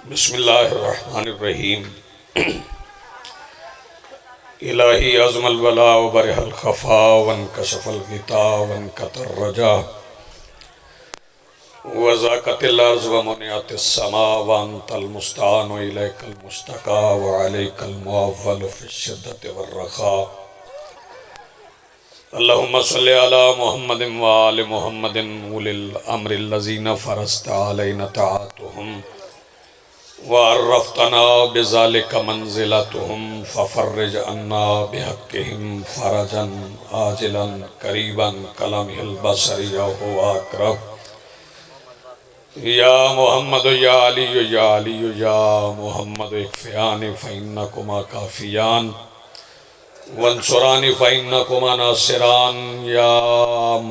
बिस्मिल्लाहिर्रहमानिर्रहीम। इलाही अज़मल वला व बरहल खफ़ा वन कशफ़ल गिता वन कतर रजा व ज़ाक़तिल अर्ज़ व मुनिअतिस समा व अंतल मुस्तान व इलैकल मुस्तका व अलैकल मुअव्वल फ़िश्शिद्दति वर्रख़ा। अल्लाहुम्मा सल्लि अला मुहम्मदिन व आलि मुहम्मदिन उलिल अम्रिल लज़ीना फ़रज़्ता अलैना ताअतुहुम व अर्रफ़तना बिज़ालिका मंज़िलतहुम फ़फ़र्रिज अन्ना बिहक़्क़िहिम फ़रजन आजिलन क़रीबन कलमिहिल बसरि हुवा अक़रब। या मुहम्मद या अली या मुहम्मद इक्फ़ियानि फ़इन्नकुमा काफ़ियान वंसुरानी फ़इन्नकुमा नासिरान। या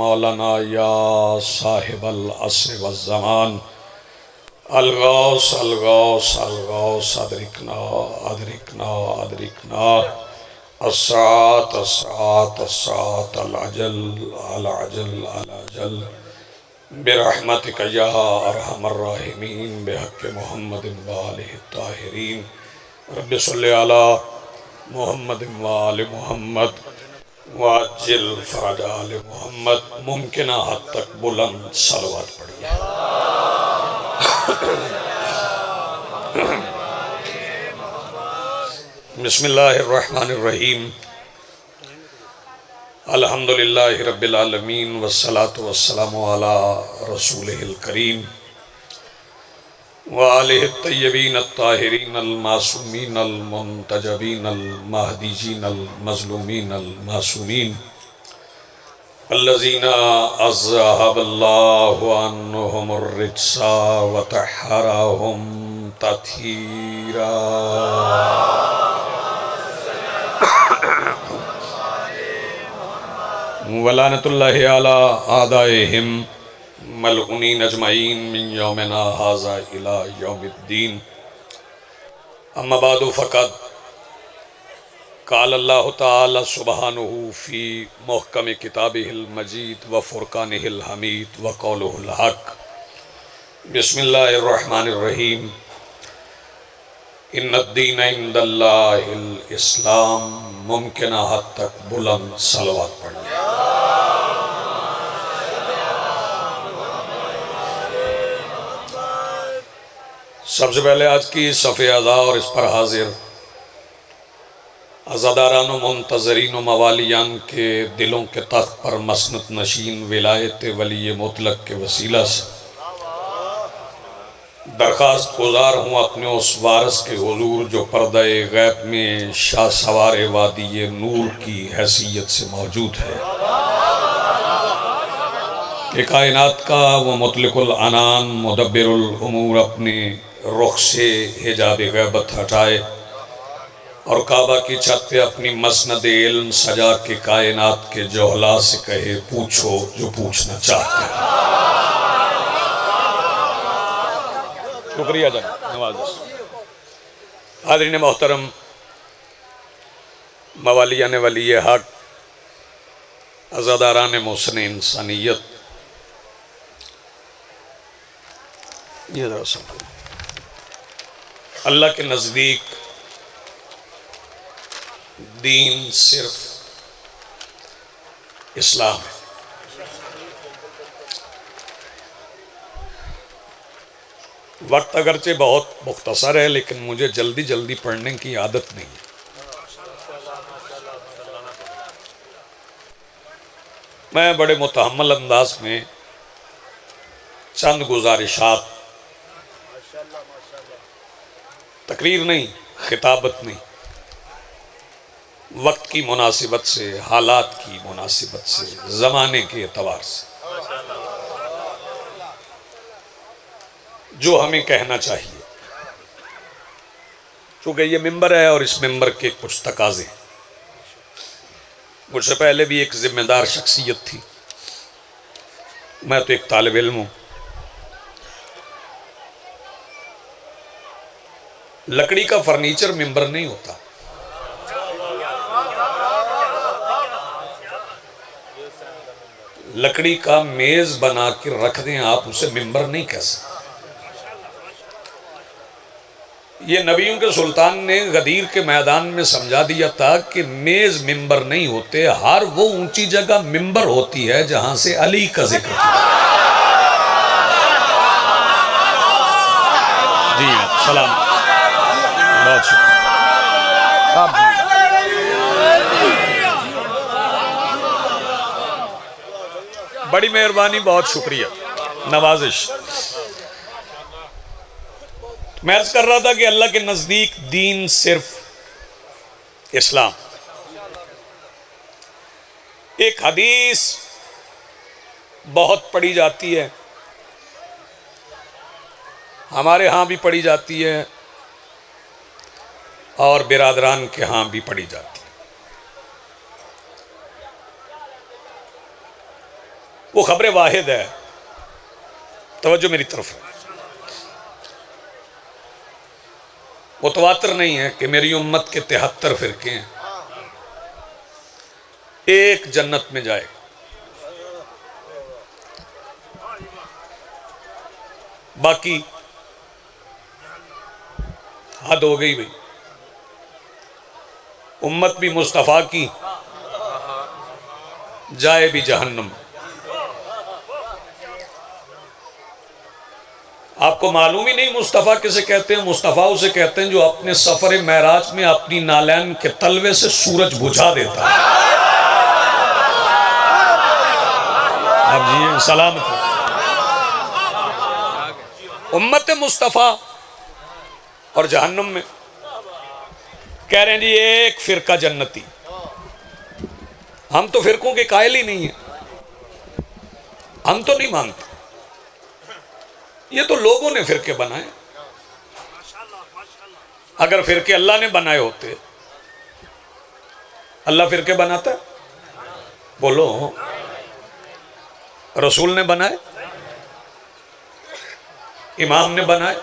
मौलाना या साहिबल अस्र वज़्ज़मान अलगौस अलगौस अलगौस अदरिकना अदरिकना अदरिकना अस्सात अस्सात अस्सात अल-अजल अल-अजल अल-अजल बिरहमतिका या अरहमर राहिमीन बिहक़्क़ि मुहम्मदिन व आलिहि ताहिरीन। रब्बि सल्लि अला मुहम्मदिन व आलि मुहम्मद व अज्जिल फ़रज आलि मुहम्मद। मुमकिन हद तक बुलंद सलवात पढ़िए। बिस्मिल्लाहिर्रहमानिर्रहीम। अल्हम्दुलिल्लाहि रब्बिल आलमीन वस्सलातु वस्सलामु अला रसूलिहिल करीम व आलिहि तय्यबीन अत्ताहिरीन अल-मासूमीन अल-मुंतजबीन अल-महदीजीन अल-मज़लूमीन अल-मासूमीन अल्लज़ीना अज़हबल्लाहु अन्हुमुर रिज्सा व तह्हरहुम तत्हीरा। वलानतुल्लाहि अला आदाइहिम मलऊनीन अजमईन मिन यौमिना हाज़ा इला यौमिद्दीन। अम्मा बादु फ़क़द क़ाल अल्लाहु तआला सुब्हानहु फ़ी मुहकम किताबिहिल मजीद व फ़ुरक़ानिहिल हमीद व क़ौलुहुल हक़। बिस्मिल्लाहिर्रहमानिर्रहीम। इन्नद्दीन इंदल्लाहिल इस्लाम। मुमकिन हद तक बुलंद सलवात पढ़िए। सबसे पहले आज की सफ़े अज़ा और इस पर हाजिर अज़ादारान व मुंतज़रीन व मवालियान के दिलों के तख्त पर मसनद नशीन विलायत वली मुतलक के वसीला से दरख्वास्त गुजार हूँ अपने उस वारस के हुजूर जो पर्दे गैब में शाह सवार वादी नूर की हैसियत से मौजूद है कि कायनात का वो मुतलिकुल अनान मुदब्बिरुल उमूर अपने रुख से हिजाब गैबत हटाए और काबा की छत पे अपनी मसनद इल्म सजा के कायनात के जोहला से कहे पूछो जो पूछना चाहते हैं। शुक्रिया जनाब नवाज़। हाज़रीन मोहतरम, मवालियान वली हक, अज़ादारान मोहसिन इंसानियत, ये ज़रा सुनो। अल्लाह के नज़दीक दीन सिर्फ इस्लाम है। वक्त अगरचे बहुत मुख्तसर है लेकिन मुझे जल्दी जल्दी पढ़ने की आदत नहीं है। मैं बड़े मुतहम्मल अंदाज में चंद गुजारिशात, तकरीर नहीं, खिताबत नहीं, वक्त की मुनासिबत से, हालात की मुनासिबत से, ज़माने के एतबार से जो हमें कहना चाहिए, चूँकि ये मिंबर है और इस मिंबर के कुछ तकाज़े। मुझसे पहले भी एक जिम्मेदार शख्सियत थी, मैं तो एक तालिब इल्म हूँ। लकड़ी का फर्नीचर मिंबर नहीं होता। लकड़ी का मेज बना के रख दें आप, उसे मिंबर नहीं कह सकते। ये नबियों के सुल्तान ने गदीर के मैदान में समझा दिया था कि मेज मिंबर नहीं होते, हर वो ऊंची जगह मिंबर होती है जहां से अली का जिक्र था। जी सलाम, बहुत शुक्रिया। बड़ी मेहरबानी, बहुत शुक्रिया, नवाजिश। मैं अर्ज कर रहा था कि अल्लाह के नजदीक दीन सिर्फ इस्लाम। एक हदीस बहुत पढ़ी जाती है, हमारे यहाँ भी पढ़ी जाती है और बिरादरान के यहाँ भी पढ़ी जाती है। वो खबर वाहिद है, तवज्जो मेरी तरफ है। मुतवातिर नहीं है कि मेरी उम्मत के 73 फिरके हैं, एक जन्नत में जाएगा। बाकी हद हो गई भाई। उम्मत भी मुस्तफ़ा की, जाए भी जहन्नम। आपको मालूम ही नहीं मुस्तफ़ा किसे कहते हैं? मुस्तफ़ा उसे कहते हैं जो अपने सफर महराज में अपनी नालैन के तलवे से सूरज बुझा देता है। अब जी सलामत। उम्मत मुस्तफ़ा और जहन्नुम में कह रहे हैं जी एक फिरका जन्नती। हम तो फिरकों के कायल ही नहीं है, हम तो नहीं मानते। ये तो लोगों ने फिरके बनाए। अगर फिरके अल्लाह ने बनाए होते, अल्लाह फिरके बनाता है? बोलो, रसूल ने बनाए, इमाम ने बनाए।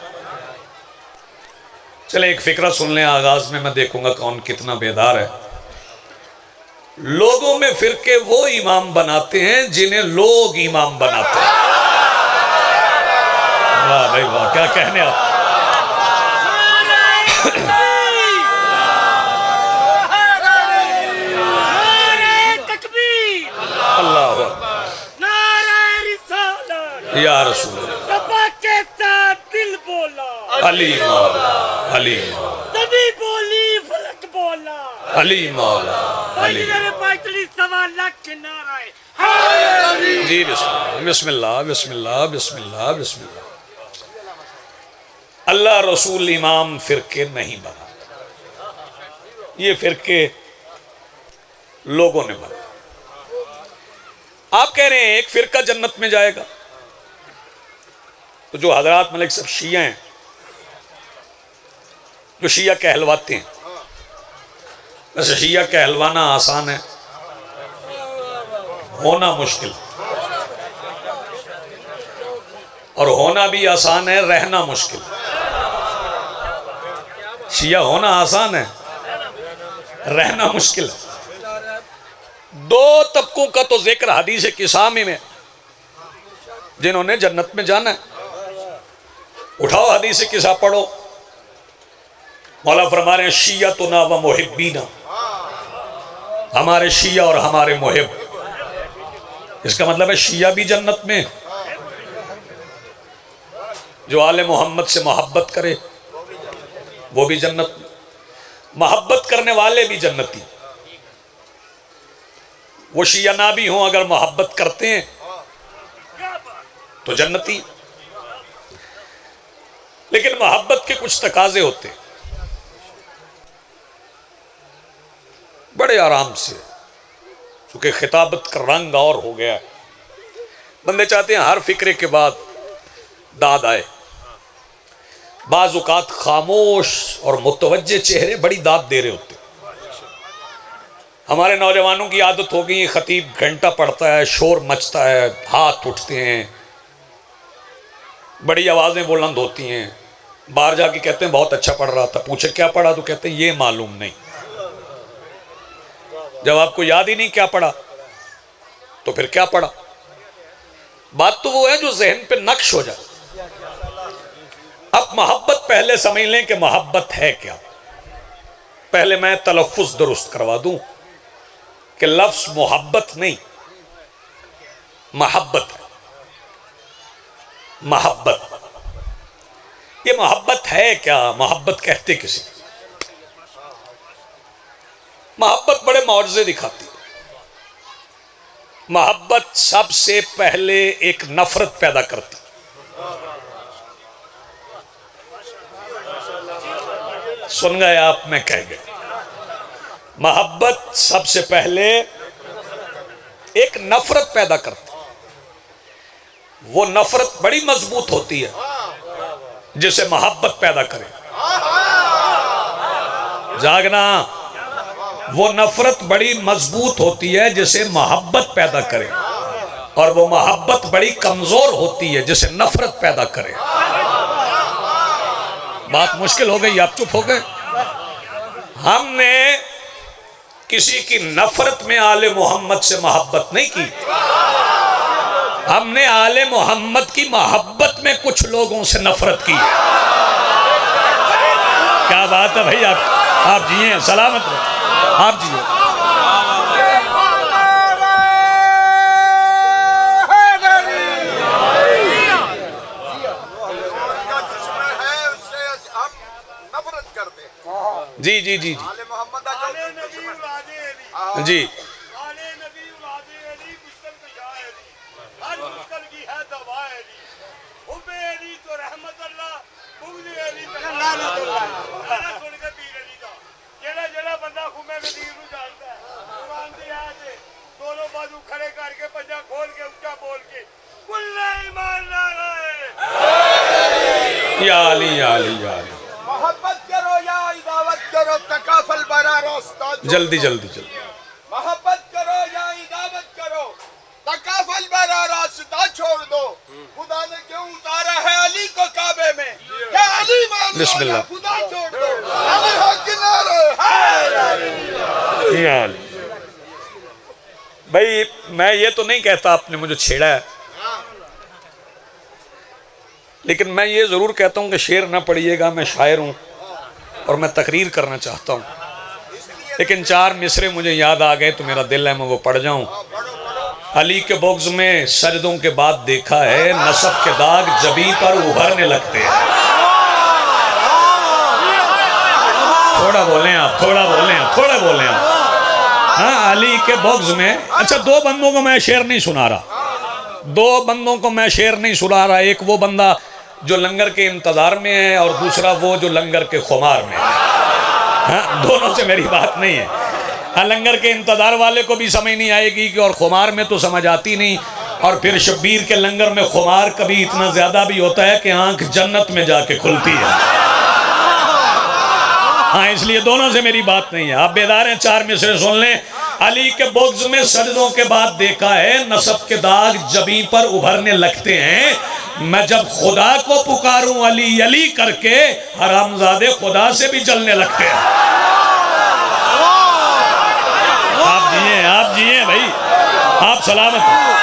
चले एक फिक्रा सुन लें आगाज में, मैं देखूंगा कौन कितना बेदार है। लोगों में फिरके वो इमाम बनाते हैं जिन्हें लोग इमाम बनाते हैं। वाह भाई वाह, क्या कहने आप। अल्लाह या रसूल के साथ दिल बोला, अली मौला, अली तभी बोली फलक बोला, अली मौला, अली। सवा लाख के नारे। जी बिस्मिल्लाह बिस्मिल्लाह बिस्मिल्लाह बिस्मिल्लाह। अल्लाह रसूल इमाम फिरके नहीं बना, ये फिरके लोगों ने बना। आप कह रहे हैं एक फिरका जन्नत में जाएगा, तो जो हजरात मलिक सब शिया हैं, जो शिया कहलवाते हैं, वैसे शिया कहलवाना आसान है, होना मुश्किल, और होना भी आसान है, रहना मुश्किल। शिया होना आसान है, रहना मुश्किल है। दो तबकों का तो जिक्र हदीस किसामी में, जिन्होंने जन्नत में जाना है। उठाओ हदीस किसा पढ़ो, मौला फरमा रहे हैं शिया तो ना व मुहिब्बीना, हमारे शिया और हमारे मुहिब। इसका मतलब है शिया भी जन्नत में, जो आले मोहम्मद से मोहब्बत करे वो भी जन्नत में, मोहब्बत करने वाले भी जन्नती। वो शिया ना भी हों, अगर मोहब्बत करते हैं तो जन्नती। लेकिन मोहब्बत के कुछ तकाजे होते, बड़े आराम से, क्योंकि खिताबत का रंग और हो गया है। बंदे चाहते हैं हर फिक्रे के बाद दाद आए। बाज़ औक़ात खामोश और मुतवज्जे चेहरे बड़ी दाद दे रहे होते। हमारे नौजवानों की आदत हो गई, खतीब घंटा पड़ता है, शोर मचता है, हाथ उठते हैं, बड़ी आवाज़ें बुलंद होती हैं। बाहर जाके कहते हैं बहुत अच्छा पढ़ रहा था, पूछे क्या पढ़ा, तो कहते हैं ये मालूम नहीं। जब आपको याद ही नहीं क्या पढ़ा तो फिर क्या पढ़ा? बात तो वो है जो जहन पे नक्श हो जाए। अब मोहब्बत पहले समझ लें कि मोहब्बत है क्या। पहले मैं तलफ़ुज़ दुरुस्त करवा दूं कि लफ्ज़ मोहब्बत नहीं, मोहब्बत है। मोहब्बत, ये मोहब्बत है क्या? मोहब्बत कहते किसे? मोहब्बत बड़े मौजज़े दिखाती है। मोहब्बत सबसे पहले एक नफरत पैदा करती। सुन गए आप? मैं कह गया, मोहब्बत सबसे पहले एक नफरत पैदा करती। वो नफरत बड़ी मजबूत होती है जिसे मोहब्बत पैदा करे। जागना, वो नफरत बड़ी मजबूत होती है जिसे मोहब्बत पैदा करे, और वो मोहब्बत बड़ी कमजोर होती है जिसे नफरत पैदा करे। बात मुश्किल हो गई, आप चुप हो गए। हमने किसी की नफरत में आले मोहम्मद से मोहब्बत नहीं की, हमने आले मोहम्मद की मोहब्बत में कुछ लोगों से नफरत की। क्या बात है भाई, आप जिए सलामत रहे, आप जिए। जी जी जी जी जी दोनों बाजू खड़े करके पंजा खोल के ऊंचा बोल के या अली या अली या अली। मोहब्बत करो या इदावत करो, तकाफल बरा रास्ता जल्दी जल्दी जल्दी। मोहब्बत करो या इदावत करो, तकाफल बरा रास्ता छोड़ दो। खुदा ने क्यों उतारा है अली को काबे में? क्या अली मान लो, बिस्मिल्लाह। खुदा छोड़ दो। अली हो किनारे या अली। भाई मैं ये तो नहीं कहता आपने मुझे छेड़ा है, लेकिन मैं ये जरूर कहता हूं कि शेर ना पढ़िएगा, मैं शायर हूं और मैं तकरीर करना चाहता हूं, लेकिन चार मिसरे मुझे याद आ गए तो मेरा दिल है मैं वो पढ़ जाऊं। अली के बुग़्ज़ में सजदों के बाद देखा है, नसब के दाग जबी पर उभरने लगते हैं। थोड़ा बोलें आप, थोड़ा बोलें आप, थोड़ा बोलें आप। हाँ, अली के बुग़्ज़ में, अच्छा दो बंदों को मैं शेर नहीं सुना रहा, दो बंदों को मैं शेर नहीं सुना रहा। एक वो बंदा जो लंगर के इंतजार में है और दूसरा वो जो लंगर के खुमार में है। हाँ, दोनों से मेरी बात नहीं है। हाँ, लंगर के इंतजार वाले को भी समझ नहीं आएगी कि, और खुमार में तो समझ आती नहीं। और फिर शब्बीर के लंगर में खुमार कभी इतना ज्यादा भी होता है कि आंख जन्नत में जाके खुलती है। हाँ, इसलिए दोनों से मेरी बात नहीं है। आप बेदार हैं, चार मिसरे सुन लें। अली के बुग़्ज़ में सजदों के बाद देखा है, नसब के दाग जबीं पर उभरने लगते हैं। मैं जब खुदा को पुकारूं अली अली करके, हरामजादे खुदा से भी जलने लगते हैं। आप जिए भाई, आप सलामत हैं।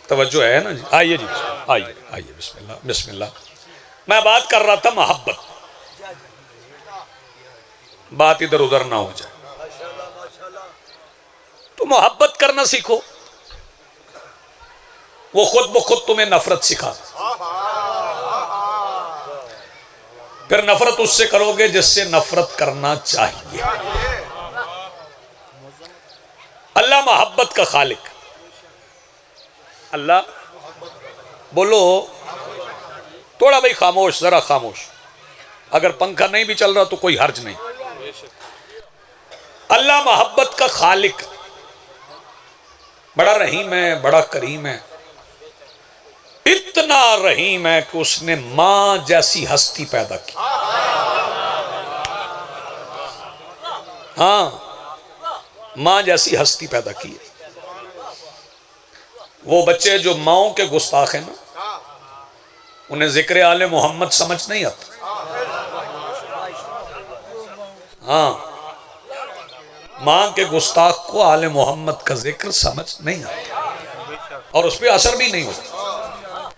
तवज्जो है ना जी? आइए जी, आइए आइए, बिस्मिल्लाह बिस्मिल्लाह। मैं बात कर रहा था मोहब्बत, बात इधर उधर ना हो जाए। तो मोहब्बत करना सीखो, वो खुद ब खुद तुम्हें नफरत सिखा। फिर नफरत उससे करोगे जिससे नफरत करना चाहिए। अल्लाह मोहब्बत का खालिक। अल्लाह, बोलो थोड़ा भाई खामोश, जरा खामोश। अगर पंखा नहीं भी चल रहा तो कोई हर्ज नहीं। अल्लाह मोहब्बत का खालिक, बड़ा रहीम है, बड़ा करीम है। इतना रहीम है कि उसने मां जैसी हस्ती पैदा की। हाँ, मां जैसी हस्ती पैदा की है। वो बच्चे जो माओं के गुस्ताख हैं ना, उन्हें जिक्र आले मोहम्मद समझ नहीं आता। हाँ, मां के गुस्ताख को आले मोहम्मद का जिक्र समझ नहीं आता और उस पर असर भी नहीं होता।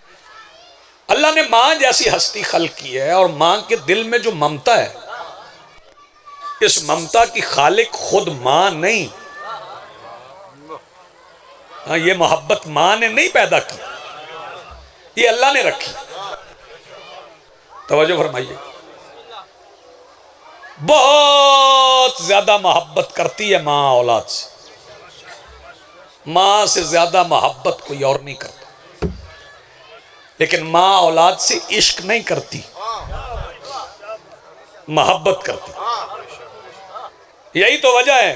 अल्लाह ने मां जैसी हस्ती खल्क की है और मां के दिल में जो ममता है, इस ममता की खालिक खुद मां नहीं। हाँ, ये मोहब्बत मां ने नहीं पैदा की, ये अल्लाह ने रखी। तवज्जो फरमाइए। बहुत ज्यादा मोहब्बत करती है मां औलाद से। मां से ज्यादा मोहब्बत कोई और नहीं करता, लेकिन मां औलाद से इश्क नहीं करती, मोहब्बत करती। यही तो वजह है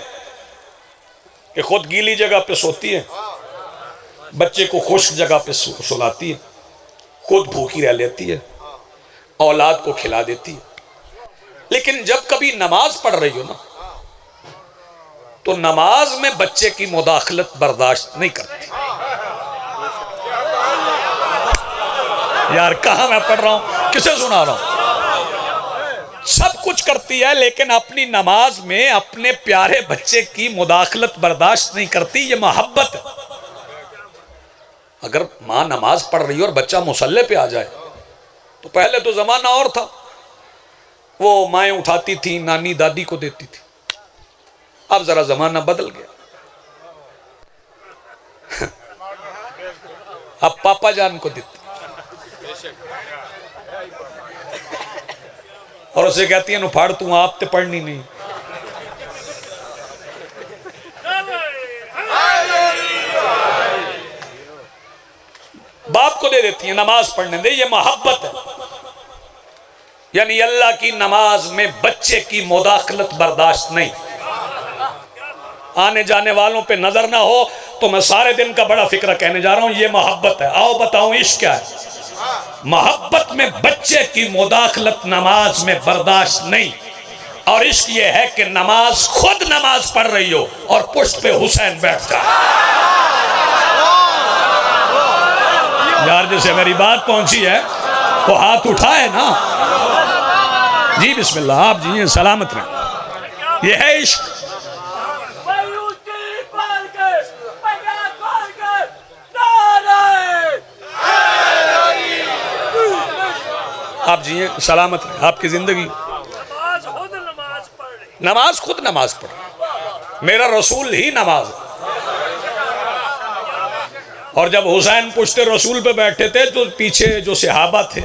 कि खुद गीली जगह पे सोती है, बच्चे को खुश्क जगह पे सुलाती है, खुद भूखी रह लेती है, औलाद को खिला देती है। लेकिन जब कभी नमाज पढ़ रही हो ना, तो नमाज में बच्चे की मुदाखलत बर्दाश्त नहीं करती। यार कहां मैं पढ़ रहा हूं, किसे सुना रहा हूं? सब कुछ करती है, लेकिन अपनी नमाज में अपने प्यारे बच्चे की मुदाखलत बर्दाश्त नहीं करती। ये मोहब्बत है। अगर मां नमाज पढ़ रही हो और बच्चा मुसल्ले पे आ जाए, तो पहले तो जमाना और था, वो माएं उठाती थी, नानी दादी को देती थी। अब जरा जमाना बदल गया, अब पापा जान को देती और उसे कहती है नु फाड़ तू, आप तो पढ़नी नहीं। बाप को दे देती है नमाज पढ़ने दे। ये मोहब्बत है। यानी अल्लाह की नमाज में बच्चे की मुदाखलत बर्दाश्त नहीं। आने जाने वालों पे नजर ना हो तो मैं सारे दिन का बड़ा फिक्र कहने जा रहा हूं। ये मोहब्बत है। आओ बताऊं इश्क क्या है? मोहब्बत में बच्चे की मुदाखलत नमाज में बर्दाश्त नहीं। और इश्क ये है कि नमाज, खुद नमाज पढ़ रही हो और पुष्ट पे हुसैन बैठता। यार जैसे मेरी बात पहुंची है वो हाथ उठाए ना जी। बिस्मिल्लाह, आप जी सलामत रहें। ये है इश्क। आप जी सलामत रहें, आपकी जिंदगी। नमाज खुद नमाज पढ़, मेरा रसूल ही नमाज है। और जब हुसैन पुश्ते रसूल पे बैठे थे तो पीछे जो सहाबा थे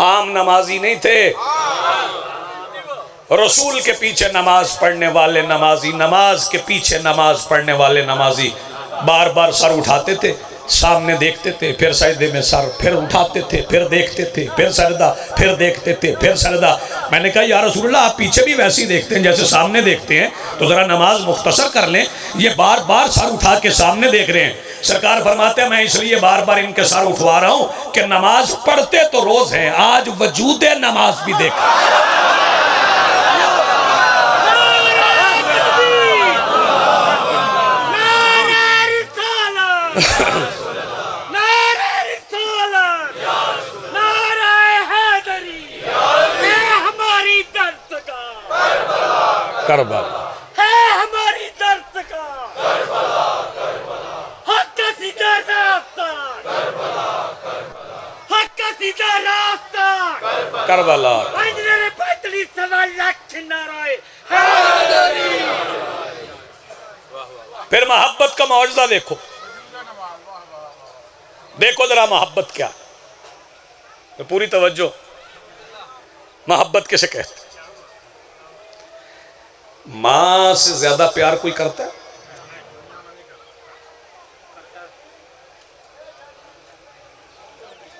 आम नमाजी नहीं थे। रसूल के पीछे नमाज पढ़ने वाले नमाजी, नमाज के पीछे नमाज पढ़ने वाले नमाजी बार बार सर उठाते थे, सामने देखते थे, फिर सजदे में सर, फिर उठाते थे, फिर देखते थे, फिर सजदा, फिर देखते थे, फिर सजदा। मैंने कहा या रसूलल्लाह, आप पीछे भी वैसे ही देखते हैं जैसे सामने देखते हैं, तो जरा नमाज मुख्तसर कर लें। ये बार बार सर उठा के सामने देख रहे हैं। सरकार फरमाते हैं मैं इसलिए बार बार इनके सर उठवा रहा हूं कि नमाज पढ़ते तो रोज हैं, आज वजूद नमाज भी देखा। करबला है हमारी दर्द का हक का सीधा रास्ता, हक का सीधा रास्ता। करबला अंजने पैतली सवा लाख नाराए हैदरी। फिर मोहब्बत का मौजज़ा देखो, देखो जरा मोहब्बत क्या। तो पूरी तवज्जो। मोहब्बत किसे कहते? मां से ज्यादा प्यार कोई करता है?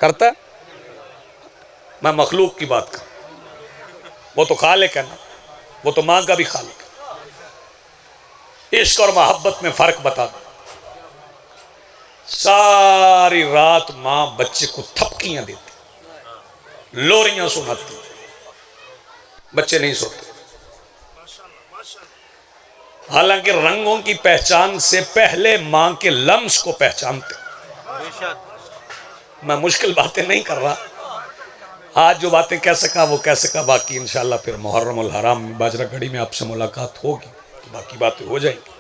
करता है? मैं मखलूक की बात कर, वो तो खालिक है ना, वो तो मां का भी खालिक है। इश्क और मोहब्बत में फर्क बता दो। सारी रात मां बच्चे को थपकियां देती, लोरियां सुनाती, बच्चे नहीं सोते। हालांकि रंगों की पहचान से पहले मां के लम्स को पहचानते। मैं मुश्किल बातें नहीं कर रहा, आज जो बातें कह सका वो कह सका, बाकी इंशाल्लाह फिर मुहर्रमुल हराम में बाजरा घड़ी में आपसे मुलाकात होगी तो बाकी बातें हो जाएंगी।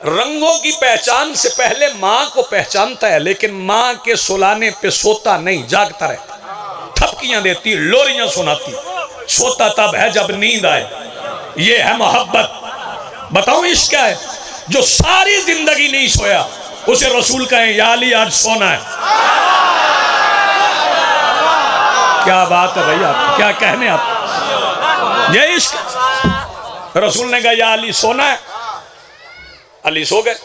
रंगों की पहचान से पहले मां को पहचानता है, लेकिन मां के सुलाने पे सोता नहीं, जागता रहता, थपकियां देती, लोरियां सुनाती, सोता तब है जब नींद आए। ये है मोहब्बत। बताऊं इश्क क्या है? जो सारी जिंदगी नहीं सोया उसे रसूल कहें या अली आज सोना है। क्या बात है भैया, क्या कहने आप, ये इश्क। रसूल ने कहा या अली सोना है, अली सो गए।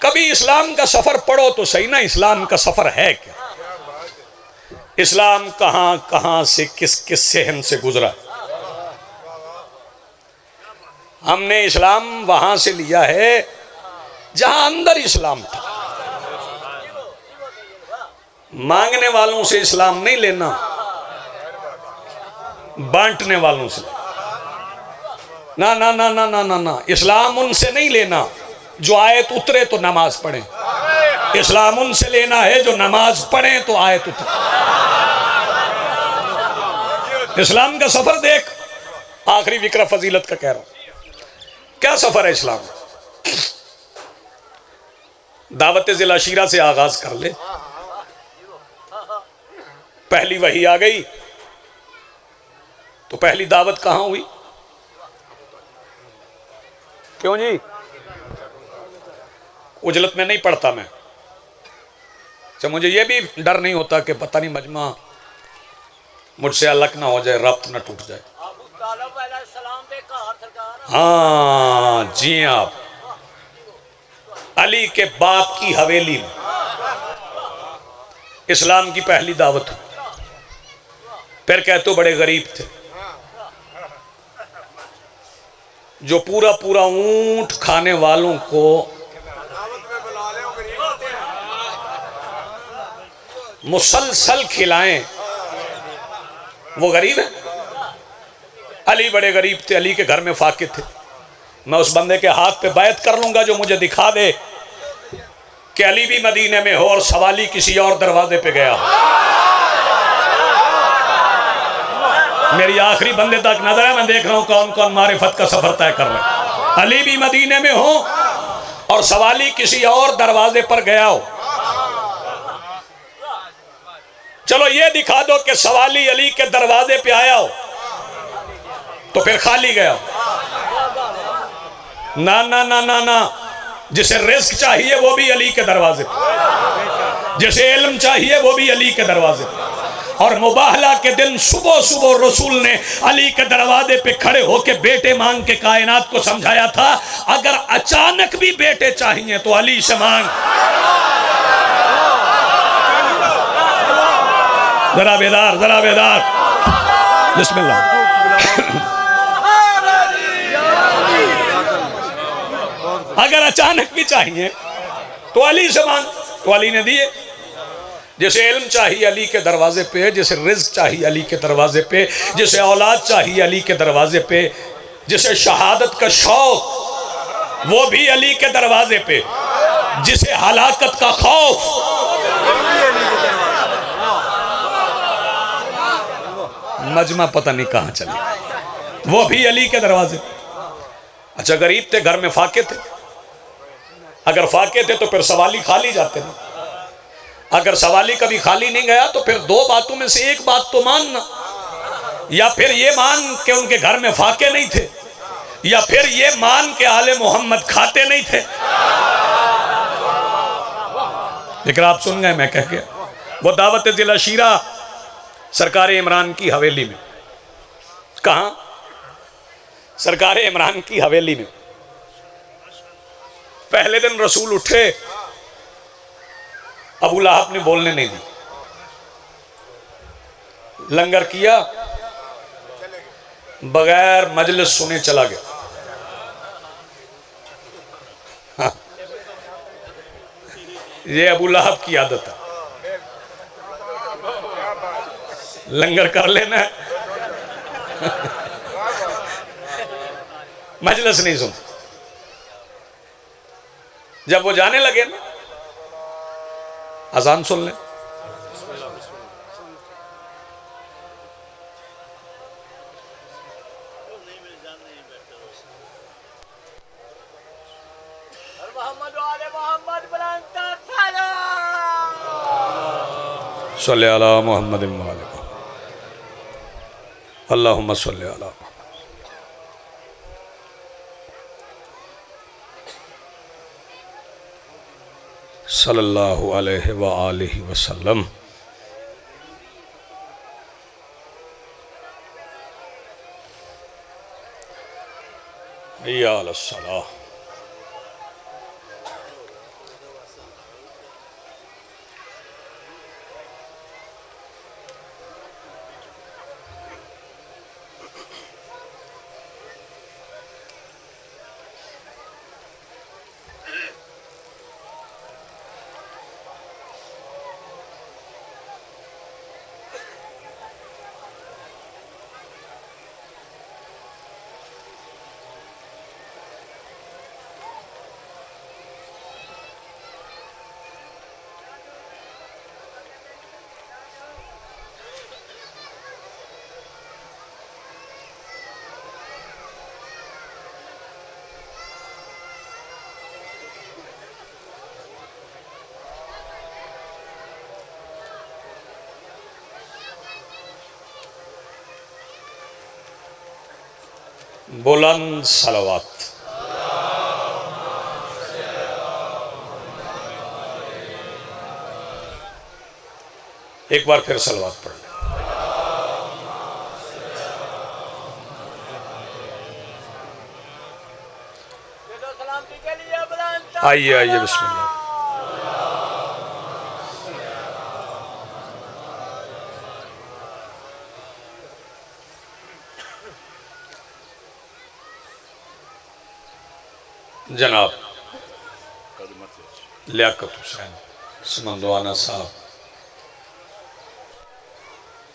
कभी इस्लाम का सफर पढ़ो तो सही ना, इस्लाम का सफर है क्या, इस्लाम कहां कहां से किस किस सहन से गुजरा। हमने इस्लाम वहां से लिया है जहां अंदर इस्लाम था। मांगने वालों से इस्लाम नहीं लेना, बांटने वालों से। ना ना ना ना ना ना ना, इस्लाम उनसे नहीं लेना जो आयत उतरे तो नमाज पढ़े, इस्लाम उनसे लेना है जो नमाज पढ़े तो आयत उतरे। इस्लाम का सफर देख, आखिरी विक्र फजीलत का कह रहा हूं, क्या सफर है इस्लाम। दावत जिला शीरा से आगाज कर ले। पहली वही आ गई तो पहली दावत कहां हुई? क्यों जी? उजलत में नहीं पढ़ता मैं, तो मुझे यह भी डर नहीं होता कि पता नहीं मजमा मुझसे अलग ना हो जाए, रब्त ना टूट जाए। हाँ जी, आप अली के बाप की हवेली में इस्लाम की पहली दावत हुई। फिर कहते बड़े गरीब थे, जो पूरा पूरा ऊंट खाने वालों को मुसलसल खिलाएं, वो गरीब है। अली बड़े गरीब थे, अली के घर में फाके थे। मैं उस बंदे के हाथ पे बैत कर लूंगा जो मुझे दिखा दे कि अली भी मदीने में हो और सवाली किसी और दरवाजे पे गया हो। मेरी आखिरी बंदे तक नजर है, मैं देख रहा हूं कौन कौन मारिफत का सफर तय कर रहे हैं। अली भी मदीने में हो और सवाली किसी और दरवाजे पर गया हो। चलो ये दिखा दो कि सवाली अली के दरवाजे पे आया हो तो फिर खाली गया हो। ना ना ना ना ना, जिसे रिस्क चाहिए वो भी अली के दरवाजे पे, जिसे इल्म चाहिए वो भी अली के दरवाजे पे। और मुबाहला के दिन सुबह सुबह रसूल ने अली के दरवाजे पे खड़े होकर बेटे मांग के कायनात को समझाया था, अगर अचानक भी बेटे चाहिए तो अली से मांग। जरा बेदार, जरा बेदार, बिस्मिल्लाह। अगर अचानक भी चाहिए तो अली से मांग, तो अली ने दिए। जिसे इल्म चाहिए अली के दरवाजे पे, जिसे रिज्क चाहिए अली के दरवाजे पे, जिसे औलाद चाहिए अली के दरवाजे पे, जिसे शहादत का शौक वो भी अली के दरवाजे पे, जिसे हलाकत का खौफ मजमा पता नहीं कहां चली, वो भी अली के दरवाजे। अच्छा, गरीब थे, घर में फाके थे। अगर फाके थे तो फिर सवाली खाली जाते ना। अगर सवाली कभी खाली नहीं गया तो फिर दो बातों में से एक बात तो मानना, या फिर ये मान के उनके घर में फाके नहीं थे, या फिर ये मान के आले मोहम्मद खाते नहीं थे। लेकिन आप सुन गए, मैं कह गया। वो दावत जिला शीरा सरकार इमरान की हवेली में। कहां? सरकार इमरान की हवेली में। पहले दिन रसूल उठे, अबू लहब ने बोलने नहीं दी, लंगर किया, बगैर मजलिस सुने चला गया। हाँ, ये अबू लहब की आदत है, लंगर कर लेना है, मजलिस नहीं सुन। जब वो जाने लगे ना, अजान सुन ले। सल्ले अला मुहम्मद अल्लाहुम्मा सल्ले अला सल्लल्लाहु अलैहि व आलिहि वसल्लम। हय्या अला सलाह। बुलंद सलवात। एक बार फिर सलवात पढ़ लें। आइए आइए बिस्मिल्लाह। जनाब लियाकत हुसैन समंदवाना साहब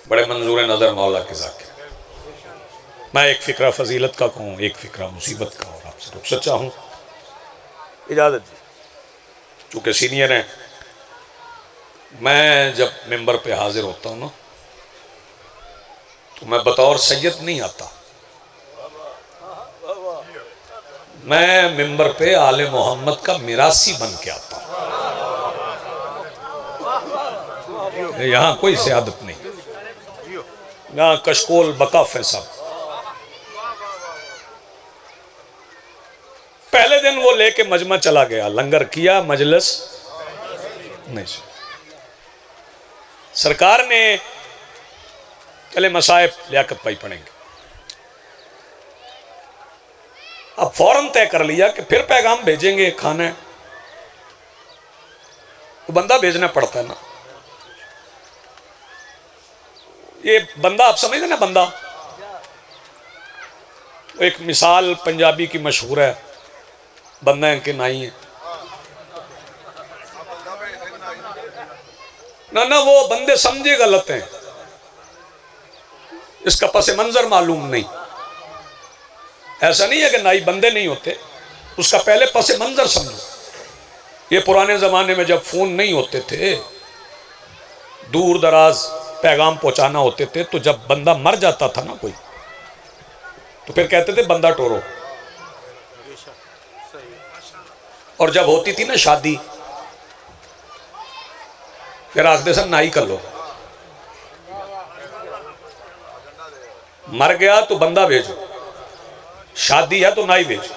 बड़े मंजूर नज़र मौला के ज़ाकिर। मैं एक फ़िक्रा फजीलत का कहूँ, एक फ़िक्रा मुसीबत का, और आपसे रुखसत चाहूँ, इजाज़त दी। चूँकि सीनियर हैं, मैं जब मेंबर पे हाजिर होता हूँ ना, तो मैं बतौर सैयद नहीं आता, मैं मिंबर पे आले मोहम्मद का मिरासी बन के आता हूं। यहाँ कोई सियादत नहीं, यहाँ कशकोल बकाफ है सब। पहले दिन वो लेके मजमा चला गया, लंगर किया, मजलिस नहीं। सरकार ने चले मसाइब लियाकत भाई पढ़ेंगे, अब फौरन तय कर लिया कि फिर पैगाम भेजेंगे खाना है, तो बंदा भेजना पड़ता है ना। ये बंदा आप समझ गए ना, बंदा एक मिसाल पंजाबी की मशहूर है, बंदा है कि नहीं है ना, ना वो बंदे समझे गलत हैं, इसका पसे मंजर मालूम नहीं। ऐसा नहीं है कि नाई बंदे नहीं होते, उसका पहले पसे मंजर समझो। ये पुराने ज़माने में जब फ़ोन नहीं होते थे, दूर दराज पैगाम पहुंचाना होते थे, तो जब बंदा मर जाता था ना कोई, तो फिर कहते थे बंदा टोरो। और जब होती थी ना शादी, फिर आखते सर नाई कर लो। मर गया तो बंदा भेजो, शादी है तो नाई भेजो।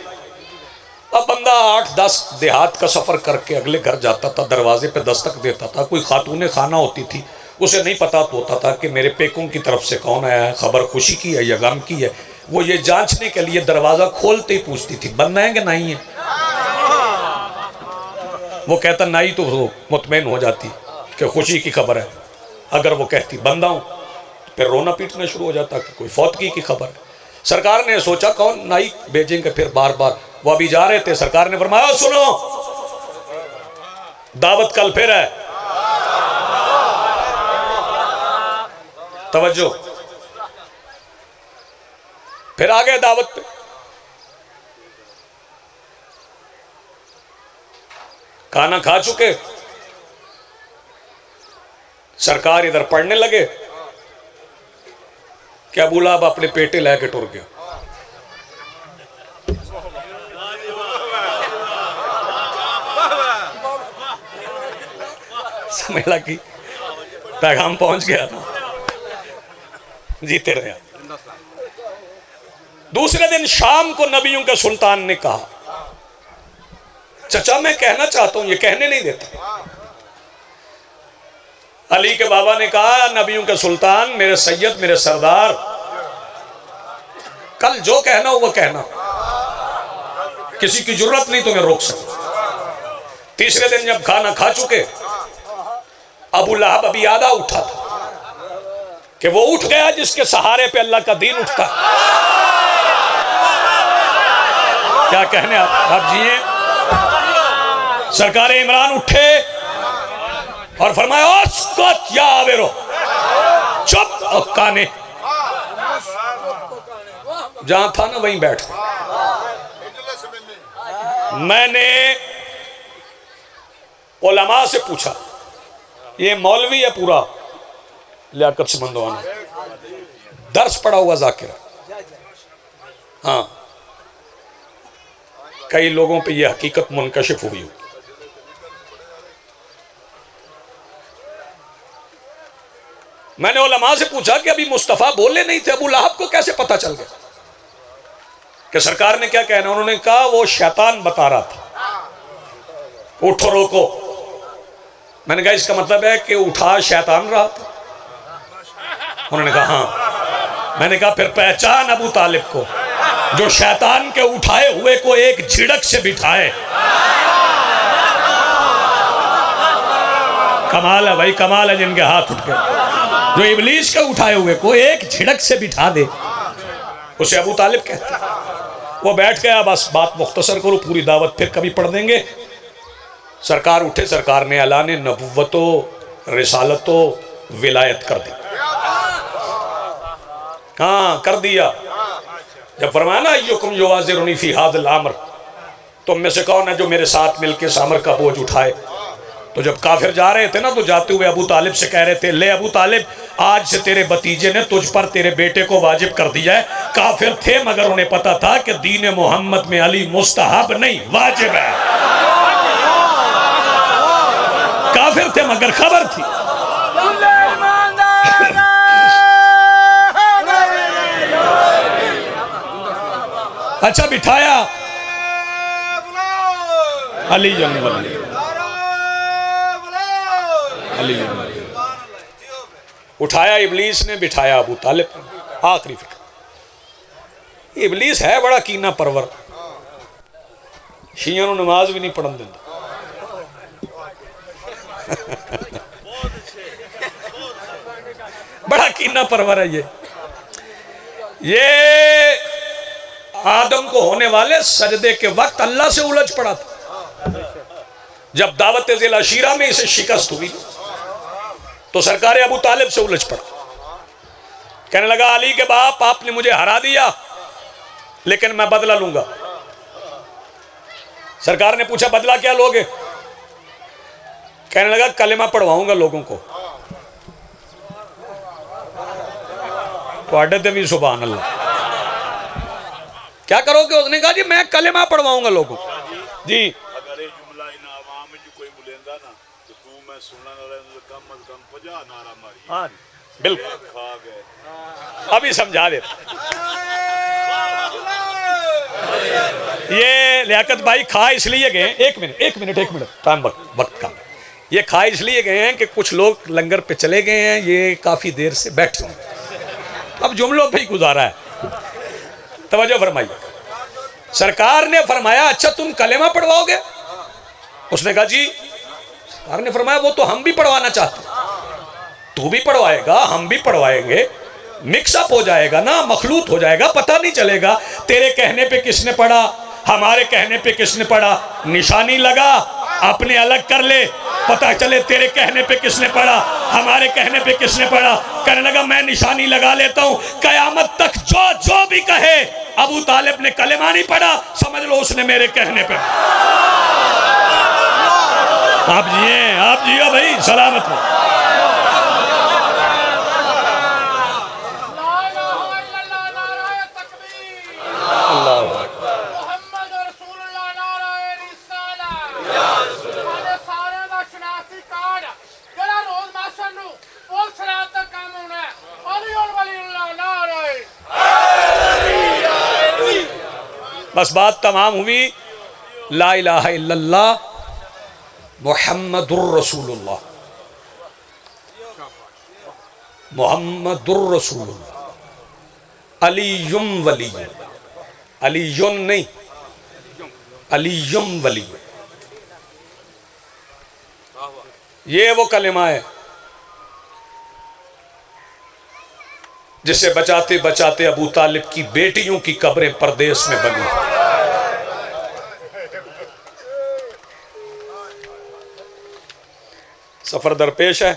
अब बंदा 8-10 देहात का सफर करके अगले घर जाता था, दरवाजे पे दस्तक देता था, कोई खातूने खाना होती थी, उसे नहीं पता तो होता था कि मेरे पेकों की तरफ से कौन आया है, खबर खुशी की है या गम की है। वो ये जांचने के लिए दरवाजा खोलते ही पूछती थी बंदा है कि नहीं है। वो कहता नाई तो वो मुतमईन हो जाती कि खुशी की खबर है। अगर वो कहती बंदा हूं, तो फिर रोना पीटना शुरू हो जाता कि कोई फौतगी की खबर है। सरकार ने सोचा कौन नाई भेजेंगे, फिर बार बार वो अभी जा रहे थे, सरकार ने फरमाया सुनो दावत कल फिर है, तवज्जो। फिर आ गए दावत पे, खाना खा चुके, सरकार इधर पढ़ने लगे कि अबू लहब अपने पेटे लेके टुर गया। समझ लगी, पैगाम पहुंच गया ना, जीते रहे। दूसरे दिन शाम को नबियों के सुल्तान ने कहा, चचा मैं कहना चाहता हूं, ये कहने नहीं देता। अली के बाबा ने कहा, नबियों के सुल्तान, मेरे सैयद, मेरे सरदार, कल जो कहना हो वो कहना, किसी की जरूरत नहीं तुम्हें रोक सके। तीसरे दिन जब खाना खा चुके, अबू लहब अभी आधा उठा था कि वो उठ गया जिसके सहारे पे अल्लाह का दीन उठता। क्या कहने आप जिए। सरकार इमरान उठे और फरमाया, या आवेरो, चुप और काने। जहां था ना वहीं बैठ। मैंने उलमा से पूछा, ये मौलवी है पूरा लियाकत से मंदवाना, दर्स पढ़ा हुआ जाकिर, हाँ कई लोगों पे ये हकीकत मुनकशिफ हुई हो। मैंने उलमा से पूछा कि अभी मुस्तफा बोले नहीं थे, अबू लहब को कैसे पता चल गया कि सरकार ने क्या कहना। उन्होंने कहा वो शैतान बता रहा था, उठो रोको। मैंने कहा इसका मतलब है कि उठा शैतान रहा था। उन्होंने कहा हाँ। मैंने कहा फिर पहचान अबू तालिब को, जो शैतान के उठाए हुए को एक झिड़क से बिठाए। कमाल है भाई, कमाल है जिनके हाथ उठ गए। जो इबलीस के उठाए हुए को एक झिड़क से बिठा दे, उसे अबू तालिब कहते हैं। वो बैठ गया, बस बात मुख्तसर करो, पूरी दावत फिर कभी पढ़ देंगे। सरकार उठे, सरकार ने ऐलान नबुव्वतो रिसालतो विलायत कर दी। हाँ कर दिया। जब फरमाया ना युकुम युवाज़िरुनी फी हाज़िल अम्र, तुम में से कौन है जो मेरे साथ मिलके इस अमर का बोझ उठाए। तो जब काफिर जा रहे थे ना, तो जाते हुए अबू तालिब से कह रहे थे, ले अबू तालिब, आज से तेरे भतीजे ने तुझ पर तेरे बेटे को वाजिब कर दिया है। काफिर थे मगर उन्हें पता था कि दीन मोहम्मद में अली मुस्तहब नहीं वाजिब है। काफिर थे मगर खबर थी। अच्छा बिठाया, अली जंगल उठाया इबलीस ने, बिठाया अबू तालिब। आखिरी फिक्र, इबलीस है बड़ा कीना परवर, शिया नूं नमाज भी नहीं पढ़न देंदा। बड़ा कीना परवर है ये आदम को होने वाले सजदे के वक्त अल्लाह से उलझ पड़ा था। जब दावत ज़िल अशीरा में इसे शिकस्त हुई तो सरकार अबू तालिब से उलझ पड़ा। कहने लगा, अली के बाप, आपने मुझे हरा दिया लेकिन मैं बदला लूंगा। सरकार ने पूछा, बदला क्या लोगे? कहने लगा, कलेमा पढ़वाऊंगा लोगों को। तो भी सुभान अल्लाह। क्या करोगे? उसने कहा, जी मैं कलेमा पढ़वाऊंगा लोगों को। जी अगर ये जुमला इन आवाम में कोई बोलेंदा ना, तो तू मैं सुनने वाले कम अज कम 50 नारा मारी। हाँ बिल्कुल, खा गए। अभी समझा दे। ये लियाकत भाई खा इसलिए गए, एक मिनट टाइम वक्त का। ये खा इसलिए गए हैं कि कुछ लोग लंगर पे चले गए हैं, ये काफी देर से बैठे हैं, अब जुमलों पे ही गुजारा है। तवज्जो फरमाइए। सरकार ने फरमाया, अच्छा तुम कलेमा पढ़वाओगे? उसने कहा जी। सरकार ने फरमाया, वो तो हम भी पढ़वाना चाहते हैं। तू भी पढ़वाएगा, हम भी पढ़वाएंगे, मिक्सअप हो जाएगा ना, मखलूत हो जाएगा, पता नहीं चलेगा तेरे कहने पे किसने पढ़ा, हमारे कहने पे किसने पढ़ा। निशानी लगा, अपने अलग कर ले, पता चले तेरे कहने पे किसने पढ़ा, हमारे कहने पे किसने पढ़ा। कहने लगा, मैं निशानी लगा लेता हूं, कयामत तक जो भी कहे अबू तालिब ने कलेमा नहीं पढ़ा, समझ लो उसने मेरे कहने पे। आप जिए भाई, सलामत हो। बस बात तमाम हुई। ला इलाहा इल्लल्लाह मुहम्मदुर रसूलुल्लाह, मुहम्मदुर रसूलुल्लाह, अलीयुम वली, अलीयुन नहीं, अलीयुम वली, ये वो कलिमा है जिसे बचाते बचाते अबू तालिब की बेटियों की कब्रें परदेश में बनी। सफर दरपेश है,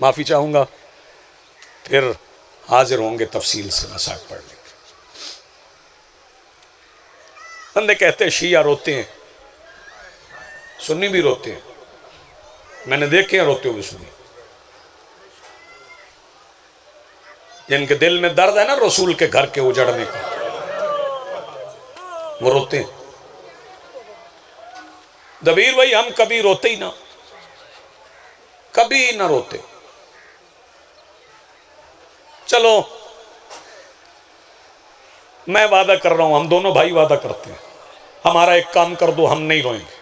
माफी चाहूंगा, फिर हाजिर होंगे तफसील से मसाक पढ़ लेंगे। बंदे कहते हैं शिया रोते हैं, सुन्नी भी रोते हैं, मैंने देखे हैं रोते हुए सुन्नी। जिनके दिल में दर्द है ना रसूल के घर के उजड़ने का, वो रोते हैं। दबीर भाई हम कभी रोते ही ना, कभी ना रोते। चलो मैं वादा कर रहा हूं, हम दोनों भाई वादा करते हैं, हमारा एक काम कर दो, हम नहीं रोएंगे।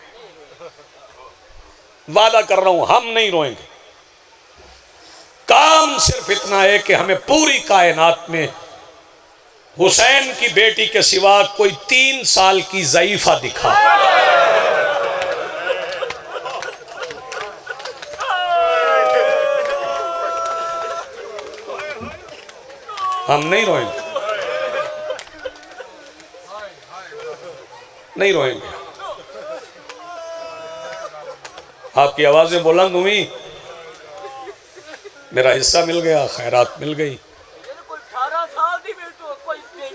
वादा कर रहा हूं हम नहीं रोएंगे। काम सिर्फ इतना है कि हमें पूरी कायनात में हुसैन की बेटी के सिवा कोई 3 साल की ज़ईफा दिखा। हम नहीं रोएंगे, नहीं रोएंगे। आपकी आवाजें बुलंद हुई, मेरा हिस्सा मिल गया, खैरात मिल गई। कोई 18 साल दी बेटो, कोई 3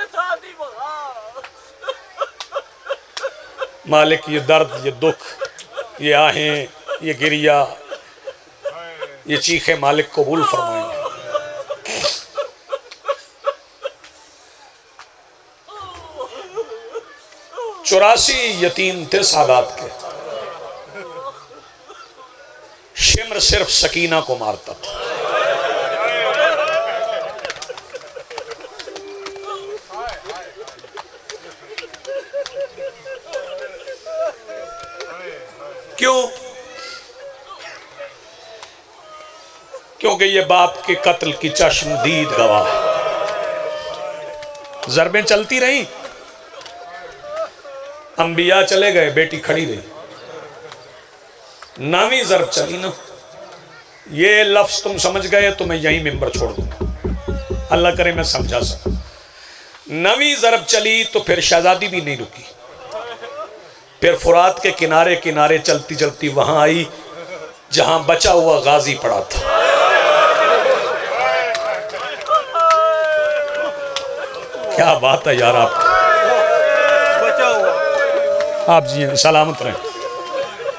साल दी बहा। मालिक ये दर्द, ये दुख, ये आहें, ये गिरिया, ये चीखे मालिक कबूल फरमाएंगे। 84 यतीम थे सादात के। शिमर सिर्फ सकीना को मारता था। क्यों? क्योंकि ये बाप के कत्ल की चश्मदीद गवाह। ज़रबें चलती रही, अंबिया चले गए, बेटी खड़ी रही। 9वीं ज़रब चली ना, ये लफ्ज़ तुम समझ गए तो मैं यही मिंबर छोड़ दूंगा, अल्लाह करे मैं समझा सकूं। 9वीं ज़रब चली तो फिर शहजादी भी नहीं रुकी, फिर फुरात के किनारे किनारे चलती चलती वहां आई जहां बचा हुआ गाजी पड़ा था। क्या बात है यार, आप जी सलामत रहें।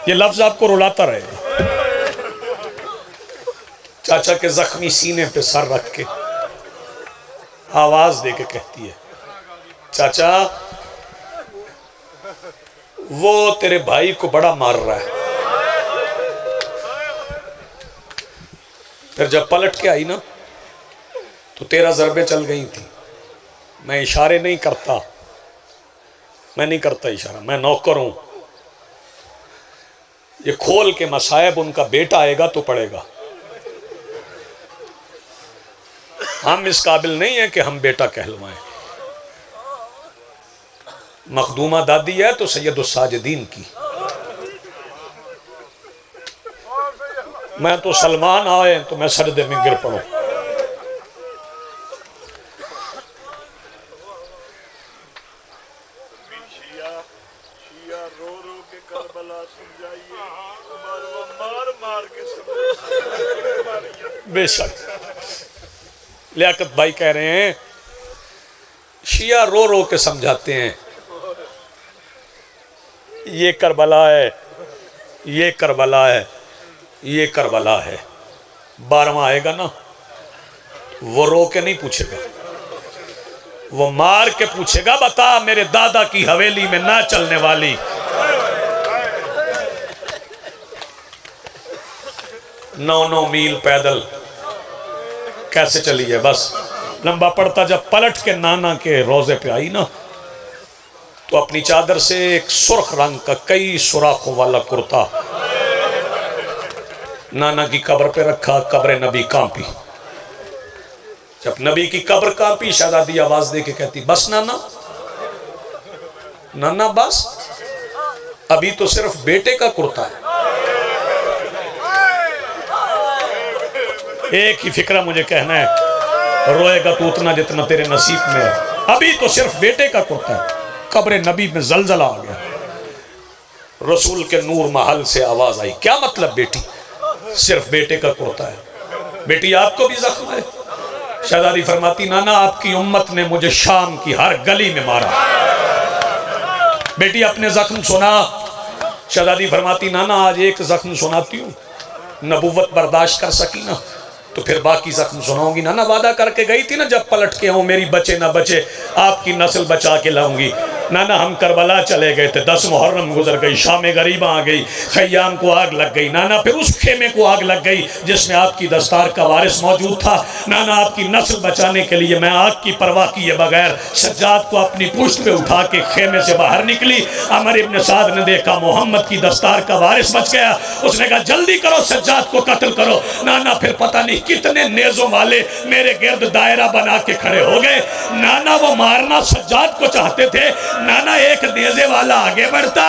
ये लफ्ज आपको रुलाता रहेगा। चाचा के जख्मी सीने पे सर रख के आवाज दे के कहती है, चाचा वो तेरे भाई को बड़ा मार रहा है। फिर जब पलट के आई ना तो 13 ज़रबें चल गई थी। मैं इशारे नहीं करता, मैं नहीं करता इशारा, मैं नौकर हूं। ये खोल के मसायब उनका बेटा आएगा तो पड़ेगा। हम इस काबिल नहीं है कि हम बेटा कहलवाएं। मखदूमा दादी है तो सैयदुस साजिदीन की, मैं तो सलमान आए तो मैं सजदे में गिर पड़ूं। बेशक लियाकत भाई कह रहे हैं शिया रो रो के समझाते हैं ये करबला है, ये करबला है, ये करबला है। 12वां आएगा ना, वो रो के नहीं पूछेगा, वो मार के पूछेगा, बता मेरे दादा की हवेली में ना चलने वाली 9-9 मील पैदल कैसे चली है। बस लंबा पड़ता जब पलट के नाना के रोजे पे आई ना, तो अपनी चादर से एक सुर्ख रंग का कई सुराखों वाला कुर्ता नाना की कब्र पे रखा। कब्र नबी कांपी। जब नबी की कब्र कांपी, शहजादी आवाज दे के कहती, बस नाना, नाना बस, अभी तो सिर्फ बेटे का कुर्ता है। एक ही फिक्रा मुझे कहना है, रोएगा तो उतना जितना तेरे नसीब में है। अभी तो सिर्फ बेटे का कुर्ता है। कब्र नबी में जलजला आ गया। रसूल के नूर महल से आवाज आई, क्या मतलब बेटी, सिर्फ बेटे का कुर्ता है? बेटी आपको भी जख्म है? शहजादी फरमाती, नाना आपकी उम्मत ने मुझे शाम की हर गली में मारा। बेटी अपने जख्म सुना। शहजादी फरमाती, नाना आज एक जख्म सुनाती हूँ, नबुव्वत बर्दाश्त कर सकी ना तो फिर बाकी जख्म सुनाऊंगी। नाना वादा करके गई थी ना, जब पलट के आऊं मेरी बचे ना बचे आपकी नस्ल बचा के लाऊंगी। नाना हम करबला चले गए थे, 10 मुहर्रम गुजर गई, शाम गरीबा आ गई, खयाम को आग लग गई। नाना फिर उस खेमे को आग लग गई जिसमें आपकी दस्तार का वारिस मौजूद था। नाना आपकी नस्ल बचाने के लिए मैं आग की परवाह किए बगैर सज्जाद को अपनी पुश्त पे उठा के खेमे से बाहर निकली। अमर इब्न साद ने देखा मोहम्मद की दस्तार का वारिस बच गया। उसने कहा जल्दी करो, सज्जाद को कत्ल करो। नाना फिर पता नहीं कितने नेजों वाले मेरे गिर्द दायरा बना के खड़े हो गए। नाना वो मारना सज्जाद को चाहते थे। नाना एक नेजे वाला आगे बढ़ता,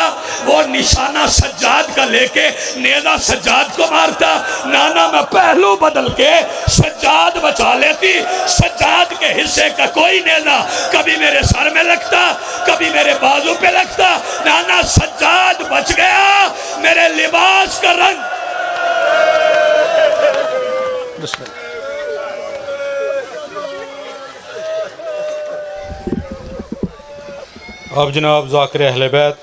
वो निशाना सज्जाद का लेके नेजा सज्जाद को मारता। नाना मैं पहलू बदल के सज्जाद बचा लेती। सज्जाद के हिस्से का कोई नेजा कभी मेरे सर में लगता, कभी मेरे बाजू पे लगता। नाना सज्जाद बच गया, मेरे लिबास का रंग। अब जनाब ज़ाकिर अहले बैत